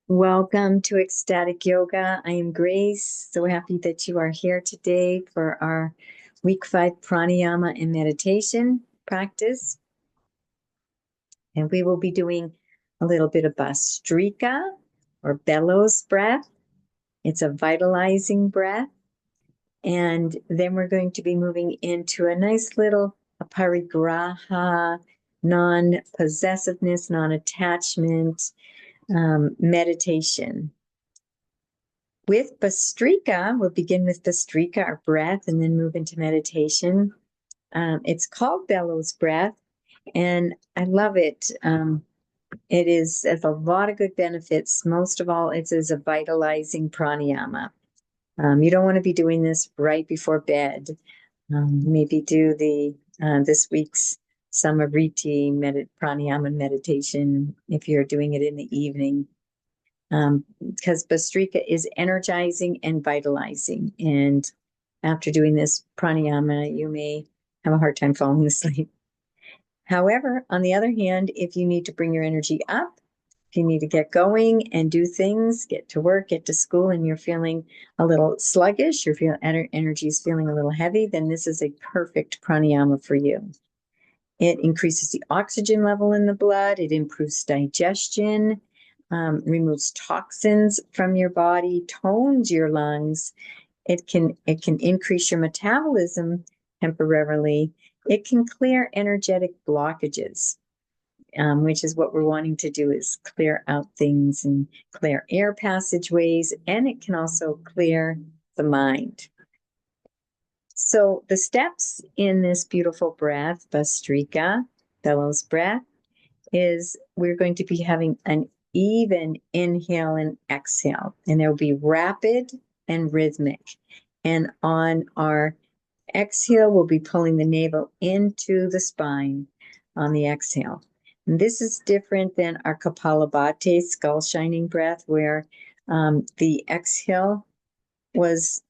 Welcome to Ecstatic Yoga. I am Grace. So happy that you are here today for our week 5 pranayama and meditation practice. And we will be doing a little bit of Bhastrika or bellows breath. It's a vitalizing breath. And then we're going to be moving into a nice little aparigraha, non-possessiveness, non-attachment meditation. With Bhastrika, we'll begin with Bhastrika, our breath, and then move into meditation. It's called bellows breath, and I love it. It has a lot of good benefits. Most of all, it is a vitalizing pranayama. You don't want to be doing this right before bed. Maybe do this week's Samariti pranayama meditation if you're doing it in the evening. Because Bhastrika is energizing and vitalizing. And after doing this pranayama, you may have a hard time falling asleep. However, on the other hand, if you need to bring your energy up, if you need to get going and do things, get to work, get to school, and you're feeling a little sluggish, your energy is feeling a little heavy, then this is a perfect pranayama for you. It increases the oxygen level in the blood. It improves digestion, removes toxins from your body, tones your lungs. It can increase your metabolism temporarily. It can clear energetic blockages, which is what we're wanting to do, is clear out things and clear air passageways, and it can also clear the mind. So the steps in this beautiful breath, Bhastrika, bellows breath, is we're going to be having an even inhale and exhale, and there will be rapid and rhythmic. And on our exhale, we'll be pulling the navel into the spine on the exhale. And this is different than our Kapalabhati, skull shining breath, where the exhale was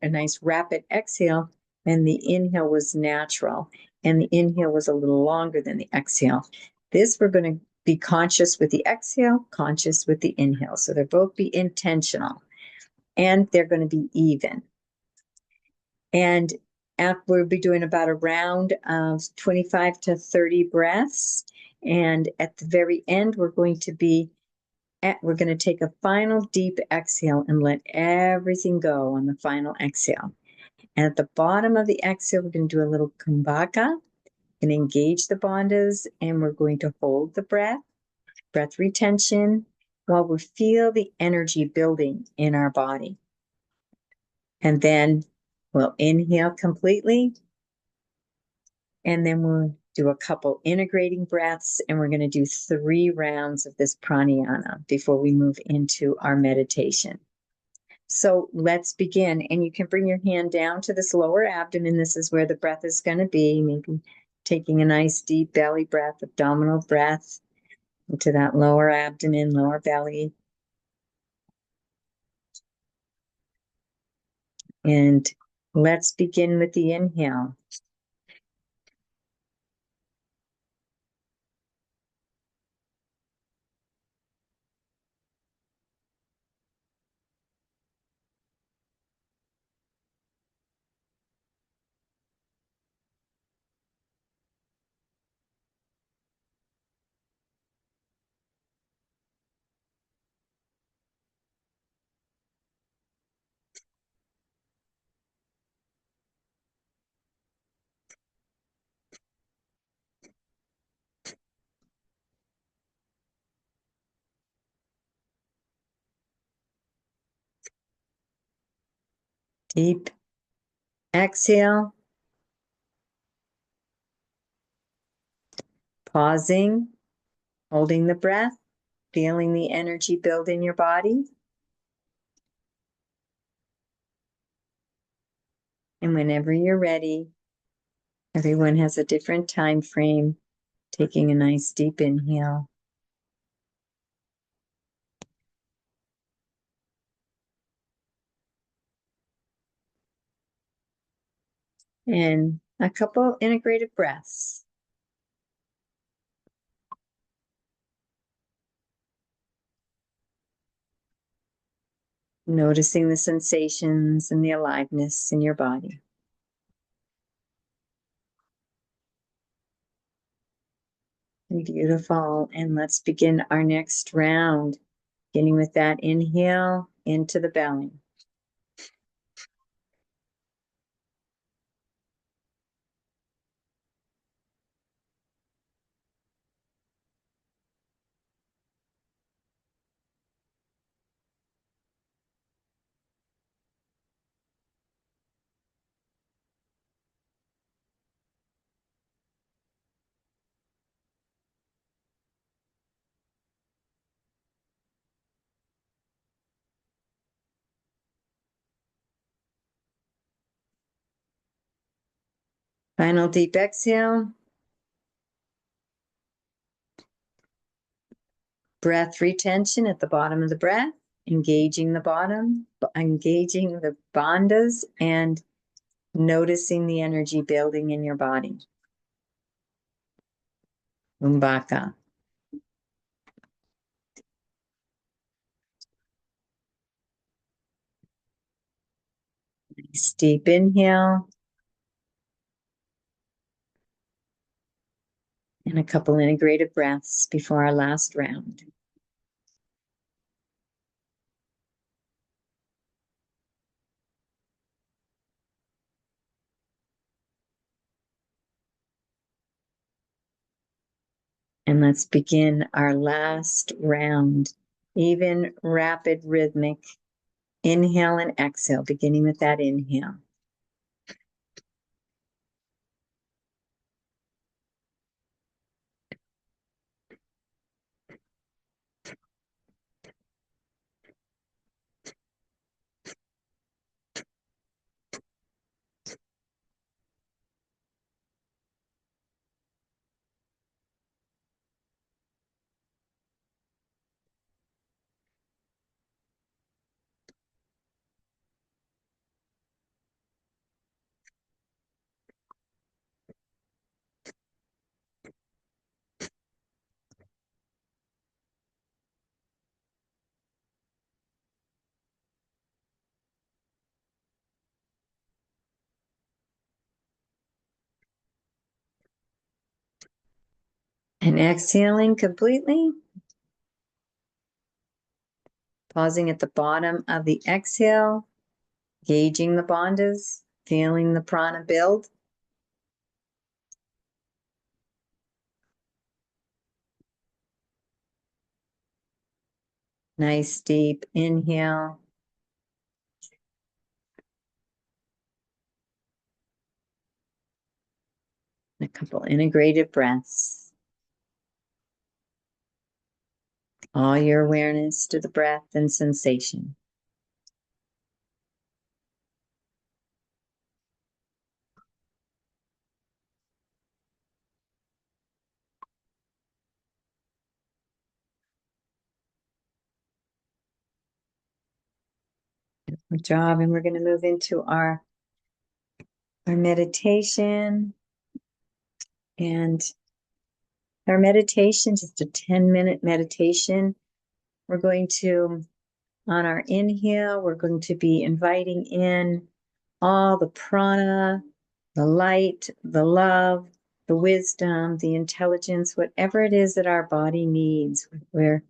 a nice rapid exhale, and the inhale was natural, and the inhale was a little longer than the exhale. This, we're going to be conscious with the exhale, conscious with the inhale. So they'll both be intentional, and they're going to be even. And we'll be doing about a round of 25 to 30 breaths. And at the very end, we're going to take a final deep exhale and let everything go on the final exhale. And at the bottom of the exhale, we're going to do a little kumbhaka and engage the bandhas, and we're going to hold the breath retention, while we feel the energy building in our body. And then we'll inhale completely, and then we'll do a couple integrating breaths, and we're going to do 3 rounds of this pranayama before we move into our meditation. So let's begin. And you can bring your hand down to this lower abdomen. This is where the breath is going to be. Maybe taking a nice deep belly breath, abdominal breath into that lower abdomen, lower belly. And let's begin with the inhale. Deep exhale. Pausing, holding the breath, feeling the energy build in your body. And whenever you're ready, everyone has a different time frame, taking a nice deep inhale. And a couple integrated breaths. Noticing the sensations and the aliveness in your body. Beautiful. And let's begin our next round, beginning with that inhale into the belly. Final deep exhale. Breath retention at the bottom of the breath, engaging the bottom, engaging the bandhas, and noticing the energy building in your body. Umbaka. Nice deep inhale. And a couple integrated breaths before our last round. And let's begin our last round. Even rapid rhythmic inhale and exhale, beginning with that inhale. And exhaling completely. Pausing at the bottom of the exhale, gauging the bandhas, feeling the prana build. Nice deep inhale. And a couple integrated breaths. All your awareness to the breath and sensation. Good job. And we're going to move into our meditation. And our meditation, just a 10-minute meditation. We're going to, on our inhale, we're going to be inviting in all the prana, the light, the love, the wisdom, the intelligence, whatever it is that our body needs, where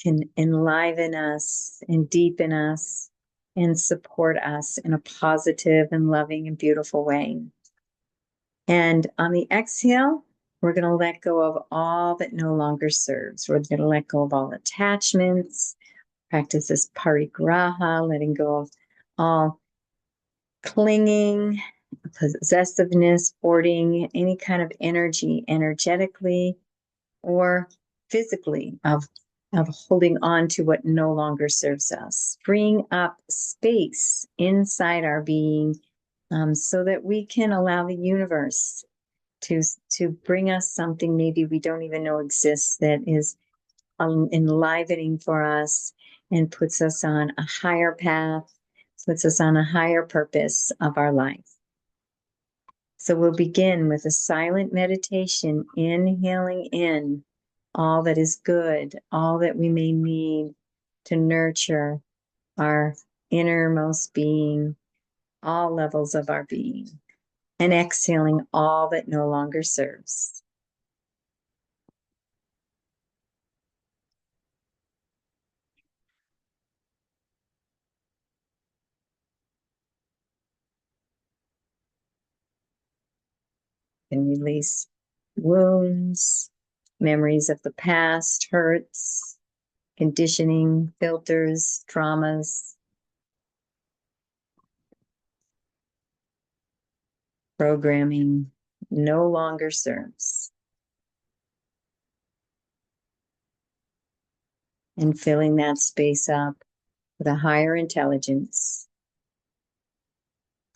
can enliven us and deepen us and support us in a positive and loving and beautiful way. And on the exhale, we're going to let go of all that no longer serves. We're going to let go of all attachments, practice this parigraha, letting go of all clinging, possessiveness, hoarding, any kind of energy, energetically or physically, of holding on to what no longer serves us, freeing up space inside our being, so that we can allow the universe to bring us something maybe we don't even know exists, that is enlivening for us and puts us on a higher path, puts us on a higher purpose of our life. So we'll begin with a silent meditation, inhaling in all that is good, all that we may need, to nurture our innermost being, all levels of our being, and exhaling all that no longer serves. And release wounds, memories of the past, hurts, conditioning, filters, traumas, programming no longer serves. And filling that space up with a higher intelligence,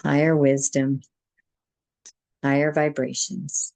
higher wisdom, higher vibrations.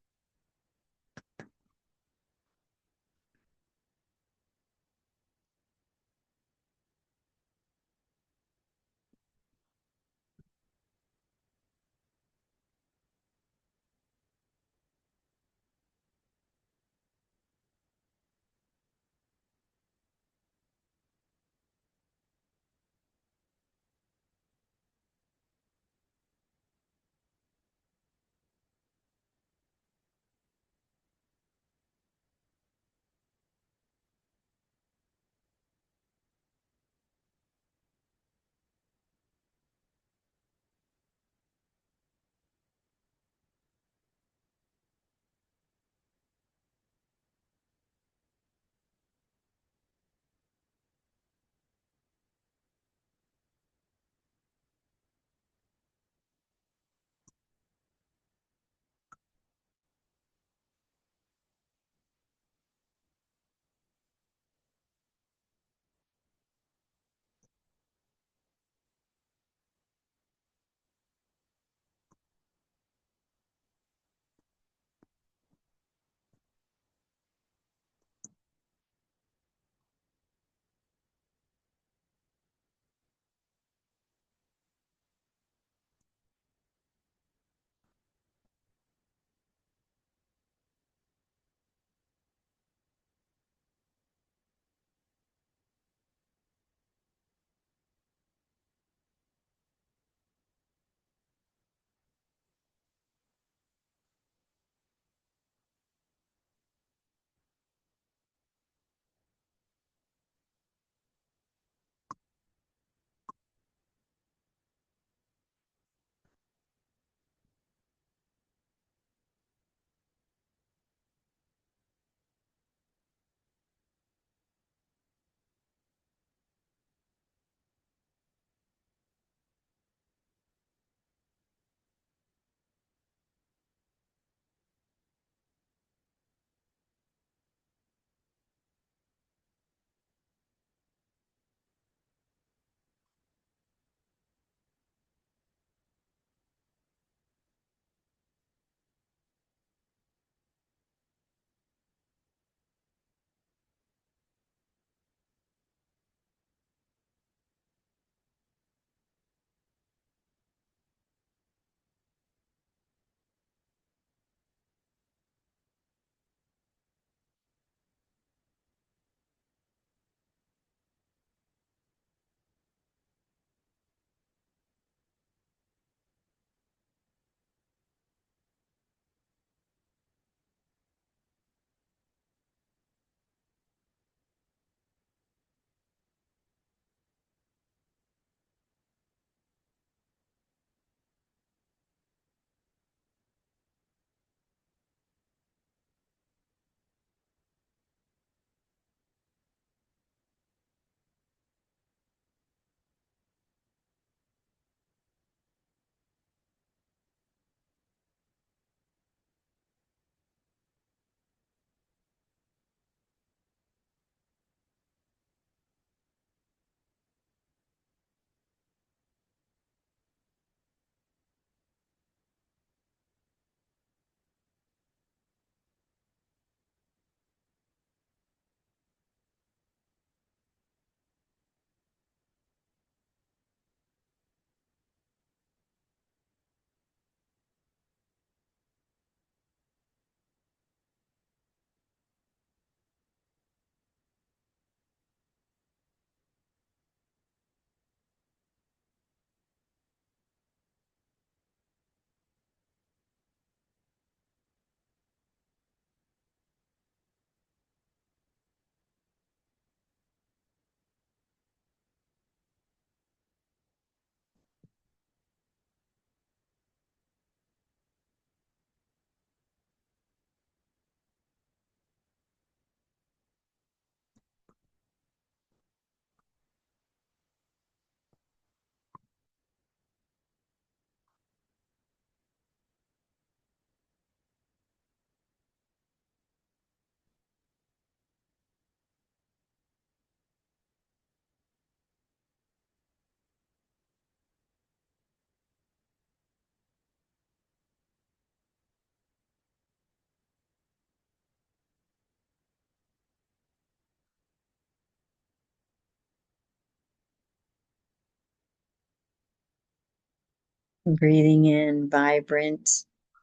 Breathing in vibrant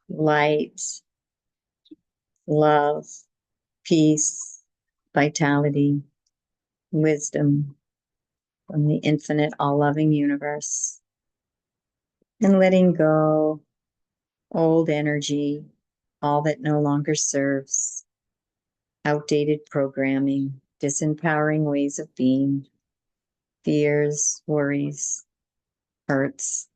light, love, peace, vitality, wisdom from the infinite, all-loving universe. And letting go old energy, all that no longer serves, outdated programming, disempowering ways of being, fears, worries, hurts.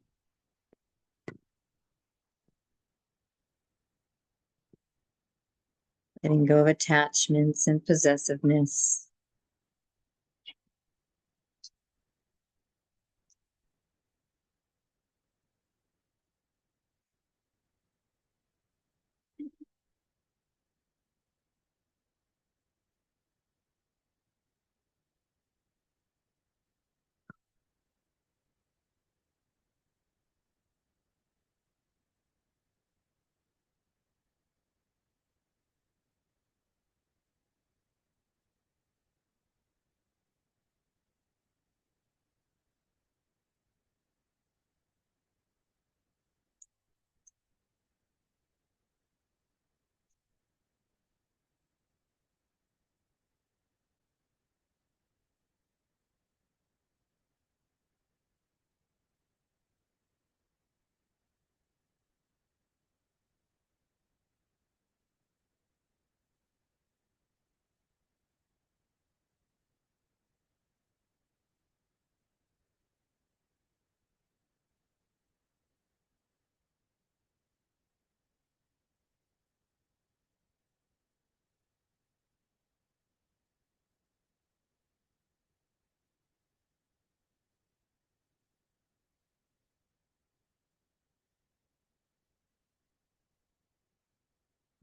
Letting go of attachments and possessiveness.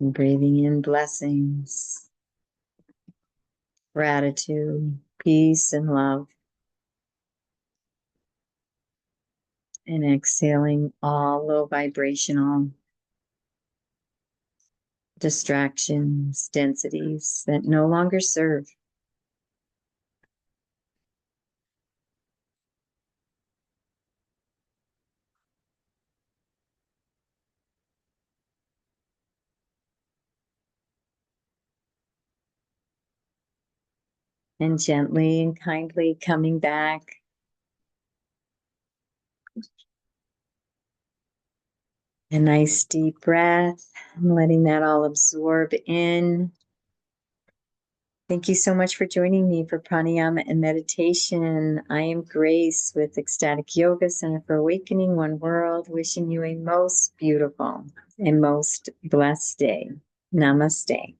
And breathing in blessings, gratitude, peace, and love. And exhaling all low vibrational distractions, densities that no longer serve. And gently and kindly coming back. A nice deep breath and letting that all absorb in. Thank you so much for joining me for pranayama and meditation. I am Grace with Ecstatic Yoga Center for Awakening One World, wishing you a most beautiful and most blessed day. Namaste.